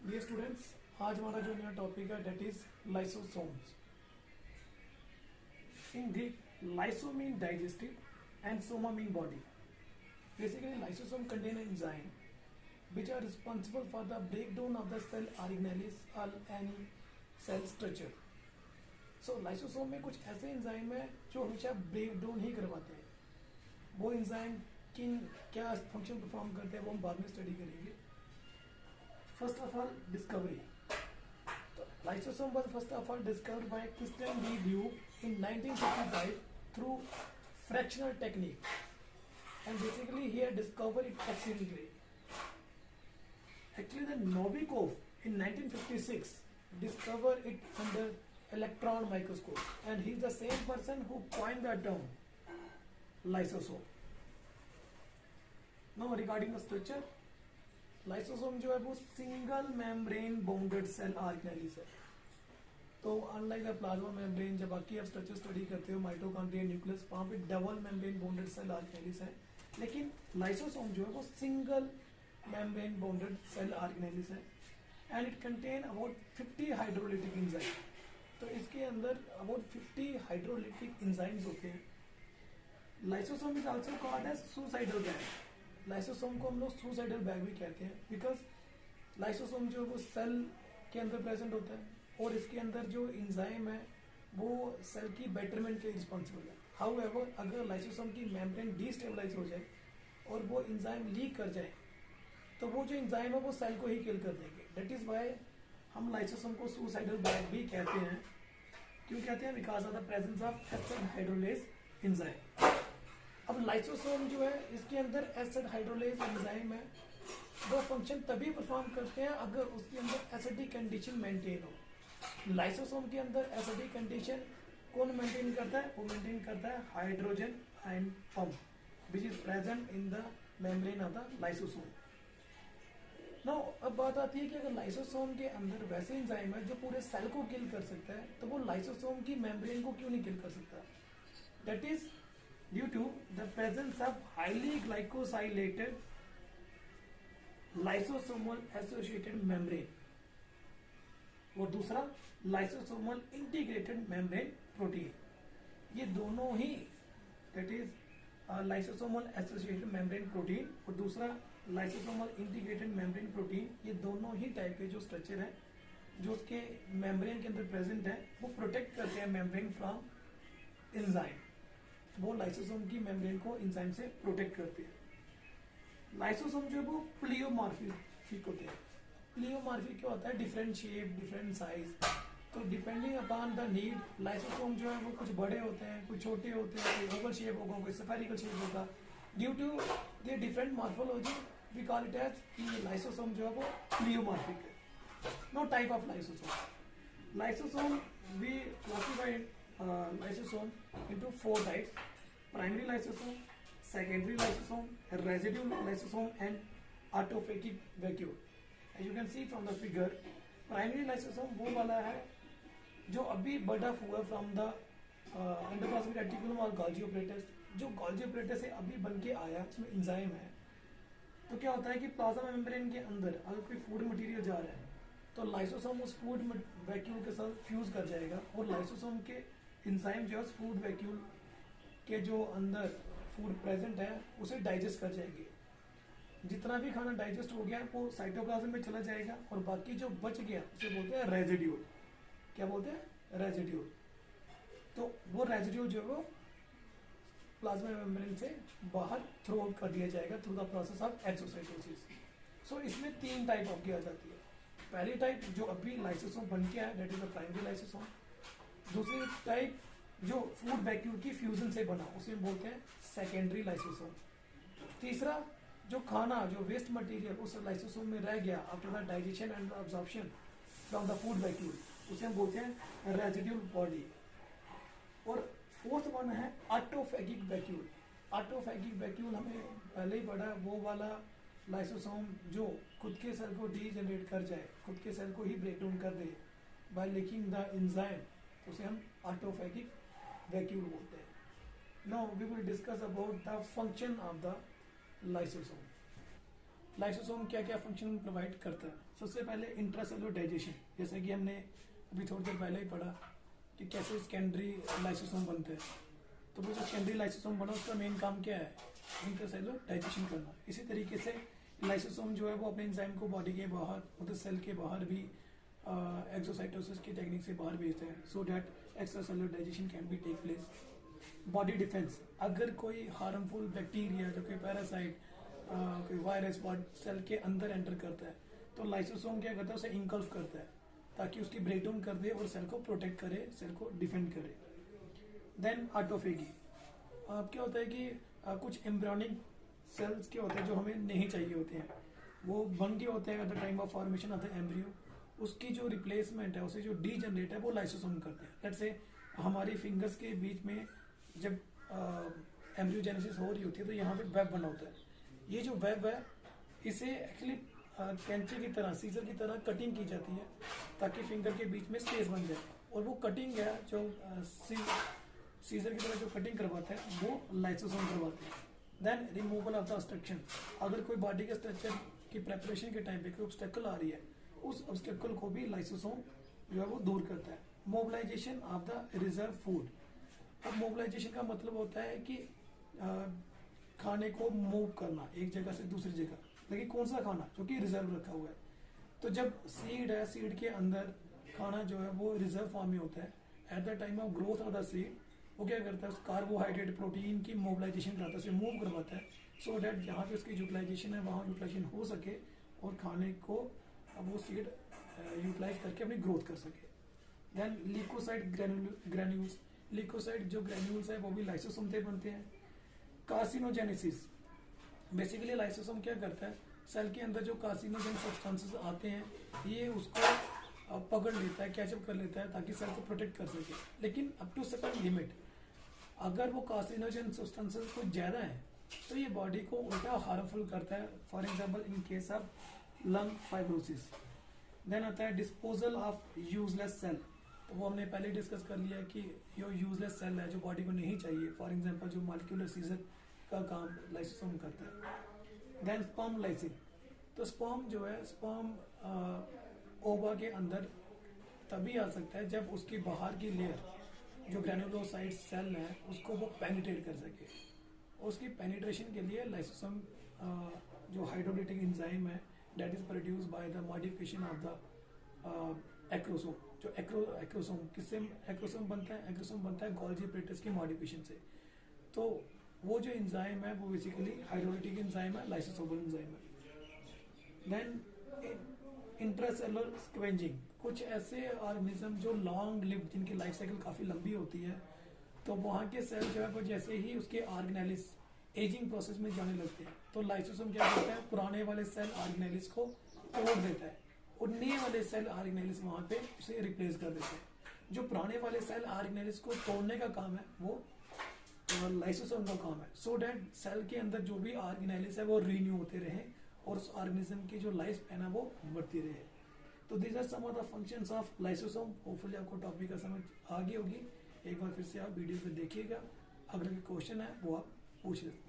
Dear students, आज हमारा जो नया टॉपिक है that is lysosomes. In Greek lyso mean digestive and soma mean body. Basically lysosome contain enzyme which are responsible for the breakdown of the cell organelles or any cell structure. So lysosome में कुछ ऐसे enzyme है जो हमेशा break down ही करवाते हैं। वो enzyme किन क्या फंक्शन परफॉर्म करते हैं वो हम बाद में स्टडी करेंगे। First of all discovery. तो lysosome was first of all discovered by Christian D. Duke in 1955 through fractional technique, and basically he had discovered it accidentally. Actually, the Novikov in 1956 discovered it under electron microscope, and he is the same person who coined the term lysosome. Now, regarding the structure, lysosome जो है वो single membrane bounded cell organelles है। तो unlike the plasma membrane, जब बाकी आप structure study करते हो माइटोकॉन्ड्रिया, न्यूक्लियस, वहाँ पे double membrane bonded cell organelles है, लेकिन लाइसोसोम जो है वो single membrane bonded cell organelles है, and it contain about 50 hydrolytic enzymes. तो इसके अंदर about 50 hydrolytic enzymes होते हैं। Lysosome is also called as suicidal bag. Lysosome को हम लोग suicidal bag भी कहते हैं, because lysosome जो है वो सेल के अंदर प्रेजेंट होता है और इसके अंदर जो enzyme है वो सेल की बेटरमेंट के लिए रिस्पॉन्सिबल है। However, अगर लाइसोसोम की मेम्ब्रेन डिस्टेबलाइज हो जाए और वो एंजाइम लीक कर जाए तो वो जो एंजाइम है वो सेल को ही किल कर देंगे। दैट इज वाई हम लाइसोसोम को सुसाइडल बैग भी कहते हैं। क्यों कहते हैं? Because of the presence of acid hydrolase enzyme. अब लाइसोसोम जो है इसके अंदर एसिड हाइड्रोलेज एंजाइम है, वो फंक्शन तभी परफॉर्म करते हैं अगर उसके अंदर एसिडिक कंडीशन मेंटेन हो। लाइसोसोम के अंदर एसिडिक कंडीशन कौन मेंटेन करता है? वो मेंटेन करता है hydrogen ion pump which is present in the membrane of the lysosome. No, अब बात आती है कि अगर लाइसोसोम के अंदर वैसे एंजाइम है जो पूरे सेल को किल कर सकता है, तो वो लाइसोसोम की मेम्ब्रेन को क्यों नहीं किल कर सकता? That is due to the presence of highly glycosylated lysosomal associated membrane और दूसरा लाइसोसोमल इंटीग्रेटेड मेम्ब्रेन प्रोटीन। ये दोनों ही, that is lysosomal associated membrane protein और दूसरा लाइसोसोमल इंटीग्रेटेड मेम्ब्रेन प्रोटीन, ये दोनों ही टाइप के जो स्ट्रक्चर है जो उसके मेम्ब्रेन के अंदर प्रेजेंट है वो प्रोटेक्ट करते हैं मेम्ब्रेन फ्रॉम एंजाइम। वो लाइसोसोम की मेम्ब्रेन को एंजाइम से प्रोटेक्ट करते हैं। लाइसोसोम जो है वो प्लियोमॉर्फिक होते हैं। प्लियोमॉर्फिक क्या होता है? Different shape, different size. तो depending upon the need lysosome जो है वो कुछ बड़े होते हैं, कुछ छोटे होते हैं, कोई ओवल शेप होगा, कोई स्फेरिकल शेप होगा। Due to the different morphology we call it as कि लाइसोसोम जो है वो प्लियोमॉर्फिक है। No type of lysosome. Lysosome we classified lysosome into 4 types: primary lysosome, secondary lysosome, residue lysosome and autophagic vacuole. As you can see from the figure, primary lysosome वो वाला है जो अभी बर्ड ऑफ हुआ from the endoplasmic reticulum और Golgi apparatus. जो Golgi apparatus से अभी बन के आया, उसमें एंजाइम है। तो क्या होता है कि प्लाज्मा मेम्ब्रेन के अंदर अगर कोई फूड मटेरियल जा रहा है तो लाइसोसोम उस फूड वैक्यूल के साथ फ्यूज कर जाएगा और लाइसोसोम के एंजाइम जो है उस फूड वैक्यूल के जो अंदर फूड प्रेजेंट है उसे डाइजेस्ट कर जाएंगे। जितना भी खाना डाइजेस्ट हो गया वो साइटोप्लाज्म में चला जाएगा और बाकी जो बच गया उसे बोलते हैं रेजिड्यूल। क्या बोलते हैं? रेजिड्यूल। तो वो रेजिड्यूल जो है वो प्लाज्मा मेम्ब्रेन से बाहर थ्रो आउट कर दिया जाएगा through the process of exocytosis. So इसमें 3 टाइप ऑफ की आ जाती है। पहली टाइप जो अभी लाइसोसोम बन के है, that is the primary lysosome. दूसरी टाइप जो फूड वैक्यूल की फ्यूजन से बना, उसे बोलते हैं सेकेंडरी लाइसोसोम। तीसरा जो खाना, जो वेस्ट मटेरियल उस लाइसोसोम में रह गया after the digestion and absorption from the food vacuole, उसे हम बोलते हैं रेजिड्यूल बॉडी। और फोर्थ वन है ऑटोफेगिक वैक्यूल। ऑटोफेगिक वैक्यूल हमें पहले ही पढ़ा, वो वाला लाइसोसोम जो खुद के सेल को डीजनरेट कर जाए, खुद के सेल को ही ब्रेक डाउन कर दे बाय लीकिंग द एंजाइम, उसे हम ऑटोफेगिक वैक्यूल बोलते हैं। Now we will discuss about the function of the lysosome. Lysosome क्या क्या फंक्शन प्रोवाइड करता है? सबसे पहले इंट्रासेलुलर डाइजेशन, जैसे कि हमने अभी थोड़ी देर पहले ही पढ़ा कि कैसे सेकेंडरी लाइसोसोम बनते हैं। तो वो जो सेकेंडरी लाइसोसोम बना उसका मेन काम क्या है, इंट्रासेलुलर डाइजेशन करना। इसी तरीके से लाइसोसोम जो है वो अपने एंजाइम को बॉडी के बाहर, मतलब सेल के बाहर भी एक्सोसाइटोसिस की टेक्निक से बाहर भेजते हैं, so that extracellular digestion can be take place. Body defence, अगर कोई हार्मफुल बैक्टीरिया, जो कोई पैरासाइट, कोई वायरस सेल के अंदर एंटर करता है, तो लाइसोसोम क्या करता है, उसे इंकल्फ करता है ताकि उसकी ब्रेक डाउन कर दे और सेल को प्रोटेक्ट करे, सेल को डिफेंड करे। देन ऑटोफेगी, क्या होता है कि कुछ एम्ब्रियोनिक सेल्स के होते हैं जो हमें नहीं चाहिए होते हैं, वो बन के होते हैं at the time of formation of the embryo, उसकी जो रिप्लेसमेंट है, उसे जो डीजनरेट है, वो लाइसोसोम करते हैं। लेट्स से हमारी फिंगर्स के बीच में जब एम्ब्रियोजेनेसिस हो रही होती है तो यहाँ पे वेब बना होता है। ये जो वेब है इसे एक्चुअली कैंची की तरह, सीजर की तरह कटिंग की जाती है ताकि फिंगर के बीच में स्पेस बन जाए, और वो कटिंग है जो सीजर की तरह जो कटिंग करवाता है वो लाइसोसोम करवाते हैं। Then removal of the obstruction, अगर कोई बॉडी के स्ट्रक्चर की प्रेपरेशन के टाइम पे कोई ऑब्स्टेकल आ रही है, उस ऑब्स्टेकल को भी लाइसोसोम जो है वो दूर करता है। Mobilisation of the reserve food, अब मोबिलाइजेशन का मतलब होता है कि खाने को मूव करना एक जगह से दूसरी जगह, लेकिन कौन सा खाना, जो कि रिजर्व रखा हुआ है। तो जब सीड है, सीड के अंदर खाना जो है वो रिजर्व फॉर्म में होता है, at the time of growth of the seed वो क्या करता है, उस कार्बोहाइड्रेट प्रोटीन की मोबिलाइजेशन कराता है, उसे मूव करवाता है, सो डैट जहाँ पे उसकी यूटिलाइजेशन है वहाँ यूटिलाइजेशन हो सके और खाने को वो सीड यूटिलाइज करके अपनी ग्रोथ कर सके। देन लिकोसाइड ग्रेन्यूल्स, लिकोसाइड जो ग्रेन्यूल्स है वो भी लाइसोसोम से बनते हैं। कार्सिनोजेनेसिस, बेसिकली लाइसोसोम क्या करता है, सेल के अंदर जो कार्सिनोजेन सब्सटेंसेस आते हैं ये उसको पकड़ लेता है, कैचअप कर लेता है ताकि सेल को प्रोटेक्ट कर सके, लेकिन अप टू सर्टेन लिमिट। अगर वो कार्सिनोजेन सब्सटेंसेस कुछ ज़्यादा है तो ये बॉडी को उल्टा हार्मफुल करता है, for example in case of lung fibrosis. Then आता है डिस्पोजल ऑफ यूजलेस सेल, तो वो हमने पहले डिस्कस कर लिया कि जो यूजलेस सेल है जो बॉडी को नहीं चाहिए, फॉर एग्जांपल जो मॉलिक्यूलर सीजर का काम लाइसोसोम करता है। देन स्पर्म लाइसिन, तो स्पर्म जो है, स्पर्म ओवा के अंदर तभी आ सकता है जब उसकी बाहर की लेयर जो ग्रेनुलोसाइट सेल है उसको वो पेनिट्रेट कर सके। उसकी पेनिट्रेशन के लिए लाइसोसोम जो हाइड्रोलिटिक एंजाइम है that is produce by the modification of the acrosome. जो एक्रोसोम किससे एक्रोसोम बनता है, एक्रोसोम बनता है गोल्जी एपरेटस की मॉडिफिकेशन से। तो वो जो एंजाइम है वो बेसिकली हाइड्रोलिटिक एंजाइम है, लाइसोसोमल एंजाइम है। देन इंट्रासेलुलर स्क्वेंजिंग, कुछ ऐसे ऑर्गेनिज्म जो लॉन्ग लिव, जिनकी लाइफ साइकिल काफ़ी लंबी होती है, तो वहाँ के सेल जो है वो जैसे ही उसके ऑर्गेनेलिस एजिंग प्रोसेस में जाने लगते हैं तो लाइसोसोम क्या करता है, पुराने वाले सेल ऑर्गेनेलिस को तोड़ देता है और नए वाले सेल ऑर्गेनेलिस वहाँ पे उसे रिप्लेस कर देते हैं। जो पुराने वाले सेल ऑर्गेनेलिस को तोड़ने का काम है वो लाइसोसोम का काम है, सो डैट सेल के अंदर जो भी ऑर्गेनेलिस है वो रीन्यू होते रहे और उस ऑर्गेनिज्म की जो लाइफ स्पैन है वो बढ़ती रहे। तो these are some of the functions of lysosome. Hopefully आपको टॉपिक का समझ आ गई होगी। एक बार फिर से आप वीडियो को देखिएगा, अगर कोई क्वेश्चन है वो आप पूछ सकते हैं।